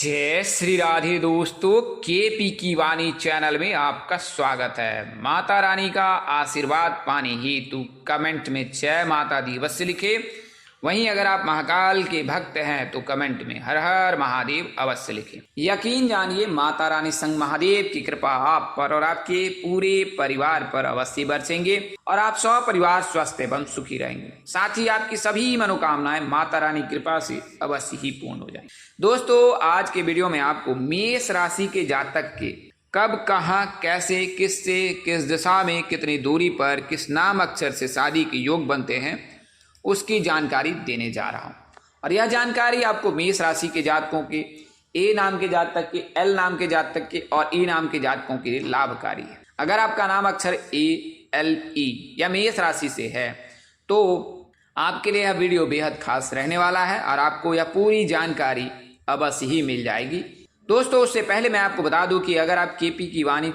जय श्री राधे दोस्तों, केपी की वाणी चैनल में आपका स्वागत है। माता रानी का आशीर्वाद पाने हेतु कमेंट में जय माता दी अवश्य लिखे। वहीं अगर आप महाकाल के भक्त हैं तो कमेंट में हर हर महादेव अवश्य लिखें। यकीन जानिए माता रानी संग महादेव की कृपा आप पर और आपके पूरे परिवार पर अवश्य बरसेंगे और आप सब परिवार स्वस्थ एवं सुखी रहेंगे। साथ ही आपकी सभी मनोकामनाएं माता रानी कृपा से अवश्य ही पूर्ण हो जाएंगी। दोस्तों, आज के वीडियो में आपको मेष राशि के जातक के कब, कहां, कैसे, किससे, किस दिशा में, कितनी दूरी पर, किस नाम अक्षर से शादी के योग बनते हैं उसकी जानकारी देने जा रहा हूं। और यह जानकारी आपको मेष राशि के जातकों के, ए नाम के जातक के, एल नाम के जातक के और ई नाम के जातकों के लिए लाभकारी है। अगर आपका नाम अक्षर ए, एल, ई या मेष राशि से है तो आपके लिए यह वीडियो बेहद खास रहने वाला है और आपको यह पूरी जानकारी अवश्य ही मिल जाएगी। दोस्तों, उससे पहले मैं आपको बता दूं कि अगर आप केपी की वाणी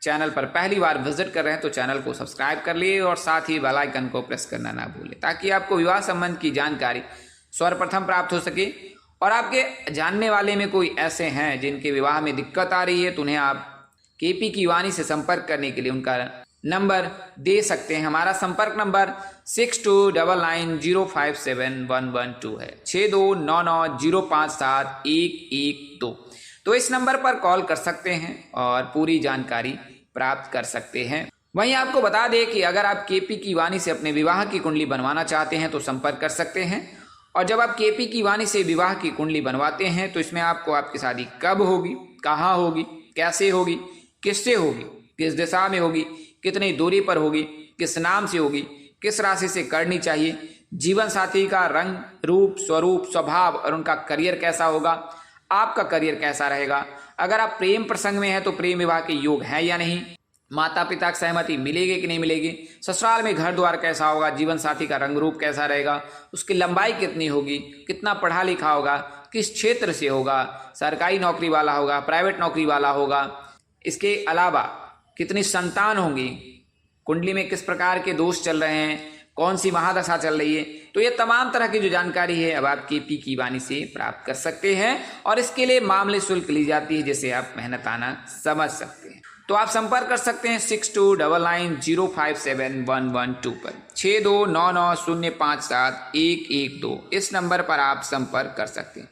चैनल पर पहली बार विजिट कर रहे हैं तो चैनल को सब्सक्राइब कर लिए और साथ ही बेल आइकन को प्रेस करना ना भूलें, ताकि आपको विवाह संबंध की जानकारी सर्वप्रथम प्राप्त हो सके। और आपके जानने वाले में कोई ऐसे हैं जिनके विवाह में दिक्कत आ रही है तो उन्हें आप केपी की वाणी से संपर्क करने के लिए उनका नंबर दे सकते हैं। हमारा संपर्क नंबर 6299057112 है, 6299057112। तो इस नंबर पर कॉल कर सकते हैं और पूरी जानकारी प्राप्त कर सकते हैं। वहीं आपको बता दें कि अगर आप केपी की वाणी से अपने विवाह की कुंडली बनवाना चाहते हैं तो संपर्क कर सकते हैं। और जब आप केपी की वाणी से विवाह की कुंडली बनवाते हैं तो इसमें आपको आपकी शादी कब होगी, कहाँ होगी, कैसे होगी, किससे होगी, किस दिशा में होगी, कितनी दूरी पर होगी, किस नाम से होगी, किस राशि से करनी चाहिए, जीवन साथी का रंग, रूप, स्वरूप, स्वभाव और उनका करियर कैसा होगा, आपका करियर कैसा रहेगा, अगर आप प्रेम प्रसंग में हैं तो प्रेम विवाह के योग हैं या नहीं, माता पिता की सहमति मिलेगी कि नहीं मिलेगी, ससुराल में घर द्वार कैसा होगा, जीवन साथी का रंग रूप कैसा रहेगा, उसकी लंबाई कितनी होगी, कितना पढ़ा लिखा होगा, किस क्षेत्र से होगा, सरकारी नौकरी वाला होगा, प्राइवेट नौकरी वाला होगा, इसके अलावा कितनी संतान होंगी, कुंडली में किस प्रकार के दोष चल रहे हैं, कौन सी महादशा चल रही है, तो ये तमाम तरह की जो जानकारी है अब आप केपी की वाणी से प्राप्त कर सकते हैं। और इसके लिए मामले शुल्क ली जाती है, जिसे आप मेहनताना समझ सकते हैं। तो आप संपर्क कर सकते हैं 6299057112 पर, 6299057112 इस नंबर पर आप संपर्क कर सकते हैं।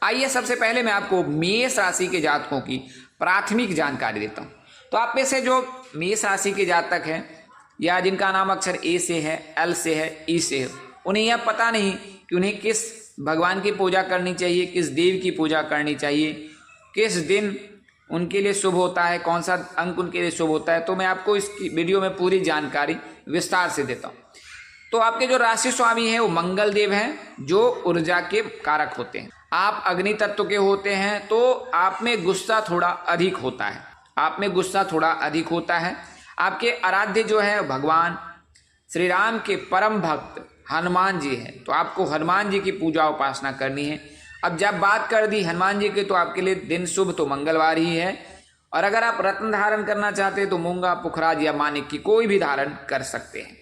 आइए सबसे पहले मैं आपको मेष राशि के जातकों की प्राथमिक जानकारी देता हूँ। तो आप में से जो मेष राशि के जातक हैं या जिनका नाम अक्षर ए से है, एल से है, ई से है, उन्हें यह पता नहीं कि उन्हें किस भगवान की पूजा करनी चाहिए, किस देव की पूजा करनी चाहिए, किस दिन उनके लिए शुभ होता है, कौन सा अंक उनके लिए शुभ होता है, तो मैं आपको इस वीडियो में पूरी जानकारी विस्तार से देता हूँ। तो आपके जो राशि स्वामी हैं वो मंगल देव हैं, जो ऊर्जा के कारक होते हैं। आप अग्नि तत्व के होते हैं तो आप में गुस्सा थोड़ा अधिक होता है, आप में गुस्सा थोड़ा अधिक होता है। आपके आराध्य जो है भगवान श्री राम के परम भक्त हनुमान जी हैं, तो आपको हनुमान जी की पूजा उपासना करनी है। अब जब बात कर दी हनुमान जी की तो आपके लिए दिन शुभ तो मंगलवार ही है। और अगर आप रत्न धारण करना चाहते हैं तो मूंगा, पुखराज या मानिक की कोई भी धारण कर सकते हैं।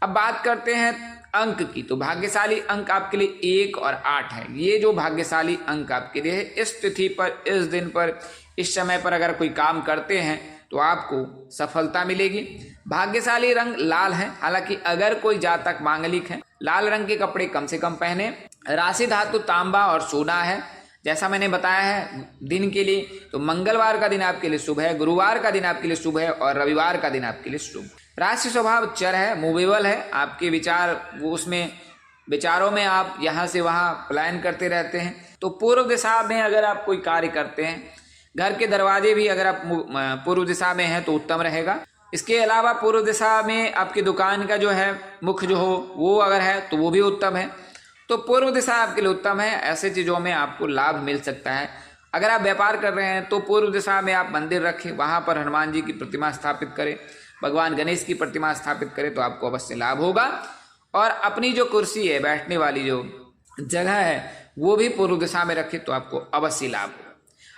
अब बात करते हैं अंक की, तो भाग्यशाली अंक आपके लिए 1 और 8 है। ये जो भाग्यशाली अंक आपके लिए है, इस तिथि पर, इस दिन पर, इस समय पर अगर कोई काम करते हैं तो आपको सफलता मिलेगी। भाग्यशाली रंग लाल है, हालांकि अगर कोई जातक मांगलिक है लाल रंग के कपड़े कम से कम पहने। राशि धातु तांबा और सोना है, जैसा मैंने बताया है दिन के लिए। तो मंगलवार का दिन आपके लिए शुभ है, गुरुवार का दिन आपके लिए शुभ है और रविवार का दिन आपके लिए शुभ। राशि स्वभाव चर है, मूवेबल है, आपके विचार वो उसमें विचारों में आप यहाँ से वहाँ प्लान करते रहते हैं। तो पूर्व दिशा में अगर आप कोई कार्य करते हैं, घर के दरवाजे भी अगर आप पूर्व दिशा में हैं तो उत्तम रहेगा। इसके अलावा पूर्व दिशा में आपकी दुकान का जो है मुख जो हो वो अगर है तो वो भी उत्तम है। तो पूर्व दिशा आपके लिए उत्तम है, ऐसे चीज़ों में आपको लाभ मिल सकता है। अगर आप व्यापार कर रहे हैं तो पूर्व दिशा में आप मंदिर रखें, वहाँ पर हनुमान जी की प्रतिमा स्थापित करें, भगवान गणेश की प्रतिमा स्थापित करें तो आपको अवश्य लाभ होगा। और अपनी जो कुर्सी है, बैठने वाली जो जगह है, वो भी पूर्व दिशा में रखें तो आपको अवश्य लाभ होगा।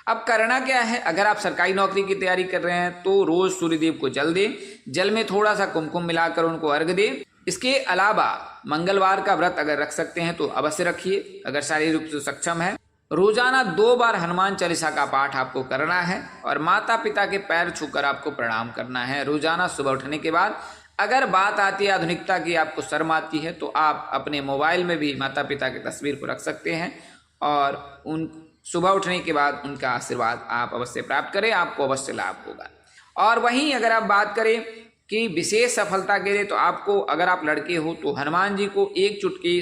अब करना क्या है, अगर आप सरकारी नौकरी की तैयारी कर रहे हैं तो रोज सूर्यदेव को जल दें, जल में थोड़ा सा कुमकुम मिलाकर उनको अर्घ दें। इसके अलावा मंगलवार का व्रत अगर रख सकते हैं तो अवश्य रखिए, अगर शारीरिक रूप से सक्षम है। रोजाना 2 बार हनुमान चालीसा का पाठ आपको करना है और माता पिता के पैर छूकर आपको प्रणाम करना है रोजाना सुबह उठने के बाद। अगर बात आती है आधुनिकता की, आपको शर्म आती है, तो आप अपने मोबाइल में भी माता पिता की तस्वीर को रख सकते हैं और उन सुबह उठने के बाद उनका आशीर्वाद आप अवश्य प्राप्त करें, आपको अवश्य लाभ होगा। और वहीं अगर आप बात करें कि विशेष सफलता के लिए, तो आपको, अगर आप लड़के हो तो हनुमान जी को 1 चुटकी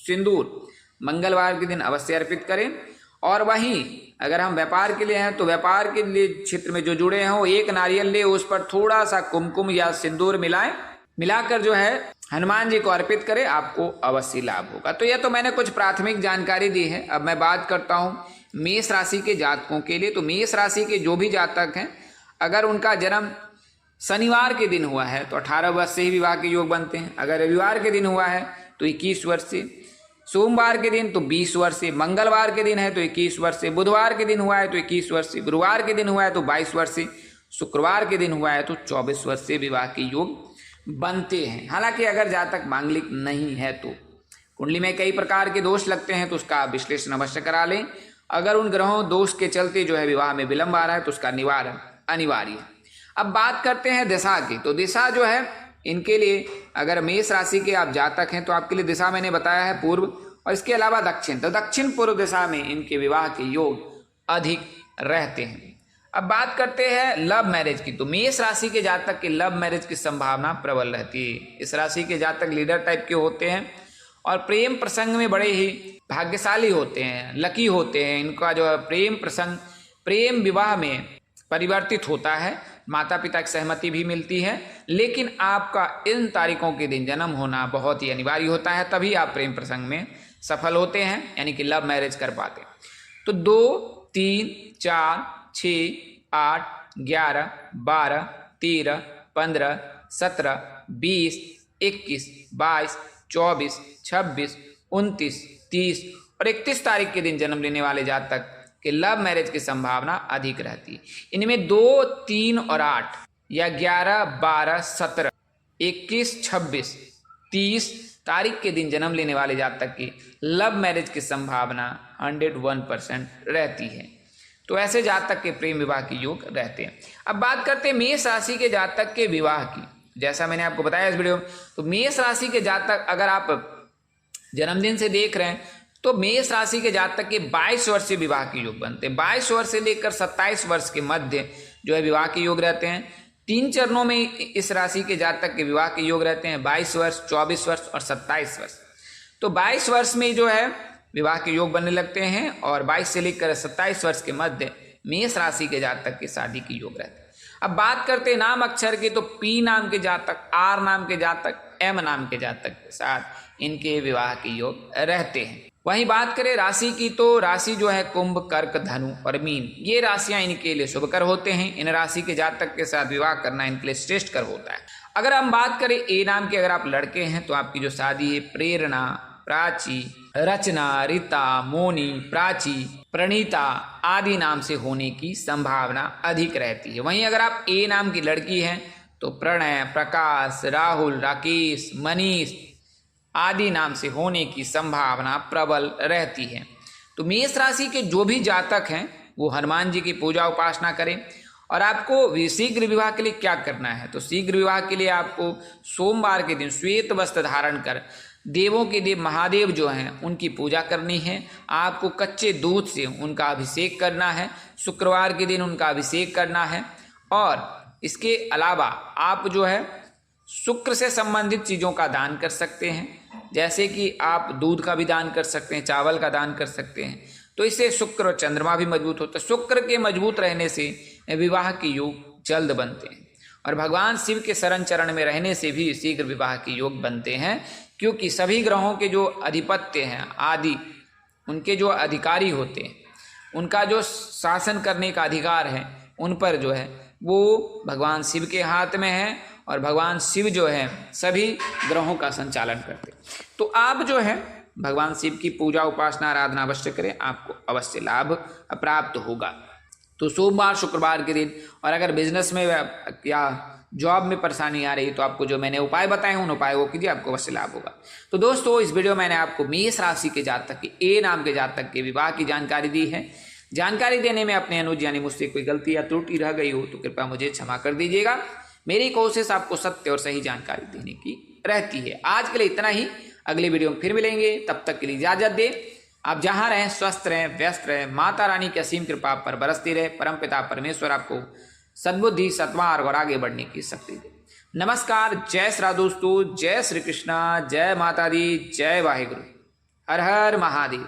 सिंदूर मंगलवार के दिन अवश्य अर्पित करें। और वहीं अगर हम व्यापार के लिए हैं तो व्यापार के लिए क्षेत्र में जो जुड़े हैं वो 1 नारियल ले, उस पर थोड़ा सा कुमकुम या सिंदूर मिलाकर जो है हनुमान जी को अर्पित करें, आपको अवश्य लाभ होगा। तो यह तो मैंने कुछ प्राथमिक जानकारी दी है। अब मैं बात करता हूँ मेष राशि के जातकों के लिए। तो मेष राशि के जो भी जातक हैं, अगर उनका जन्म शनिवार के दिन हुआ है तो 18 वर्ष से ही विवाह के योग बनते हैं। अगर रविवार के दिन हुआ है तो 21 वर्ष से, सोमवार के दिन तो 20 वर्ष से, मंगलवार के दिन है तो 21 वर्ष से, बुधवार के दिन हुआ है तो 21 वर्ष से, गुरुवार के दिन हुआ है तो 22 वर्ष से, शुक्रवार के दिन हुआ है तो 24 वर्ष से विवाह के योग बनते हैं। हालांकि अगर जातक मांगलिक नहीं है तो कुंडली में कई प्रकार के दोष लगते हैं तो उसका विश्लेषण अवश्य करा लें। अगर उन ग्रहों दोष के चलते जो है विवाह में विलंब आ रहा है तो उसका निवारण अनिवार्य है। अब बात करते हैं दिशा की। तो दिशा जो है इनके लिए, अगर मेष राशि के आप जातक हैं तो आपके लिए दिशा मैंने बताया है पूर्व, और इसके अलावा दक्षिण। तो दक्षिण पूर्व दिशा में इनके विवाह के योग अधिक रहते हैं। अब बात करते हैं लव मैरिज की। तो मेष राशि के जातक के लव मैरिज की संभावना प्रबल रहती है। इस राशि के जातक लीडर टाइप के होते हैं और प्रेम प्रसंग में बड़े ही भाग्यशाली होते हैं, लकी होते हैं। इनका जो प्रेम प्रसंग, प्रेम विवाह में परिवर्तित होता है, माता पिता की सहमति भी मिलती है, लेकिन आपका इन तारीखों के दिन जन्म होना बहुत ही अनिवार्य होता है, तभी आप प्रेम प्रसंग में सफल होते हैं, यानी कि लव मैरिज कर पाते हैं। तो 2, 3, 4, 6, 8, 11, 12, 13, 15, 17, 20, 21, 22, 24, 26, 29, 30 और 31 तारीख के दिन जन्म लेने वाले जातक के लव मैरिज की संभावना अधिक रहती है। इनमें 2, 3 और 8 या 11, 12, 17, 21, 26, 30 तारीख के दिन जन्म लेने वाले जातक की लव मैरिज की संभावना 101% रहती है। तो ऐसे जातक के प्रेम विवाह के योग रहते हैं। अब बात करते हैं मेष राशि के जातक के विवाह की। जैसा मैंने आपको बताया इस वीडियो में, तो मेष राशि के जातक अगर आप जन्मदिन से देख रहे हैं तो मेष राशि के जातक के 22 वर्ष से विवाह के योग बनते हैं। 22 वर्ष से लेकर 27 वर्ष के मध्य जो है विवाह के योग रहते हैं। 3 चरणों में इस राशि के जातक के विवाह के योग रहते हैं, 22 वर्ष, 24 वर्ष और 27 वर्ष। तो 22 वर्ष में जो है विवाह के योग बनने लगते हैं और 22 से लेकर 27 वर्ष के मध्य मेष राशि के जातक के शादी के योग रहते हैं। अब बात करते हैं नाम अक्षर की। तो पी नाम के जातक, आर नाम के जातक, एम नाम के जातक के साथ इनके विवाह के योग रहते हैं। वहीं बात करें राशि की, तो राशि जो है कुंभ, कर्क, धनु और मीन, ये राशियां इनके लिए शुभकर होते हैं। इन राशि के जातक के साथ विवाह करना इनके लिए श्रेष्ठकर होता है। अगर हम बात करें ए नाम के, अगर आप लड़के हैं तो आपकी जो शादी है प्रेरणा, प्राची, रचना, रीता, मोनी, प्राची, प्रणीता आदि नाम से होने की संभावना अधिक रहती है। वहीं अगर आप ए नाम की लड़की हैं तो प्रणय, प्रकाश, राहुल, राकेश, मनीष आदि नाम से होने की संभावना प्रबल रहती है। तो मेष राशि के जो भी जातक हैं वो हनुमान जी की पूजा उपासना करें। और आपको शीघ्र विवाह के लिए क्या करना है, तो शीघ्र विवाह के लिए आपको सोमवार के दिन श्वेत वस्त्र धारण कर देवों के देव महादेव जो हैं उनकी पूजा करनी है। आपको कच्चे दूध से उनका अभिषेक करना है, शुक्रवार के दिन उनका अभिषेक करना है। और इसके अलावा आप जो है शुक्र से संबंधित चीज़ों का दान कर सकते हैं, जैसे कि आप दूध का भी दान कर सकते हैं, चावल का दान कर सकते हैं। तो इससे शुक्र और चंद्रमा भी मजबूत होता है। शुक्र के मजबूत रहने से विवाह के योग जल्द बनते हैं और भगवान शिव के शरण चरण में रहने से भी शीघ्र विवाह के योग बनते हैं, क्योंकि सभी ग्रहों के जो अधिपत्य हैं आदि, उनके जो अधिकारी होते हैं, उनका जो शासन करने का अधिकार है उन पर जो है वो भगवान शिव के हाथ में है और भगवान शिव जो है सभी ग्रहों का संचालन करते हैं। तो आप जो है भगवान शिव की पूजा उपासना आराधना अवश्य करें, आपको अवश्य लाभ प्राप्त होगा। तो सोमवार शुक्रवार के दिन, और अगर बिजनेस में या जॉब में परेशानी आ रही है तो आपको जो मैंने उपाय बताए हैं उन उपायों को कीजिए, आपको अवश्य लाभ होगा। तो दोस्तों इस वीडियो में मैंने आपको मेष राशि के जातक के ए नाम के जातक के विवाह की जानकारी दी है। जानकारी देने में अपने अनुज यानी मुझसे कोई गलती या त्रुटि रह गई हो तो कृपया मुझे क्षमा कर दीजिएगा। मेरी कोशिश आपको सत्य और सही जानकारी देने की रहती है। आज के लिए इतना ही, अगले वीडियो में फिर मिलेंगे, तब तक के लिए इजाजत दे। आप जहां रहें स्वस्थ रहें, व्यस्त रहें, माता रानी की असीम कृपा आप पर बरसती रहे। परमपिता परमेश्वर आपको सद्बुद्धि, सत्मार्ग और आगे बढ़ने की शक्ति दे। नमस्कार, जय श्री राम दोस्तों, जय श्री कृष्णा, जय माता दी, जय वाहिगुरु, हर हर महादेव।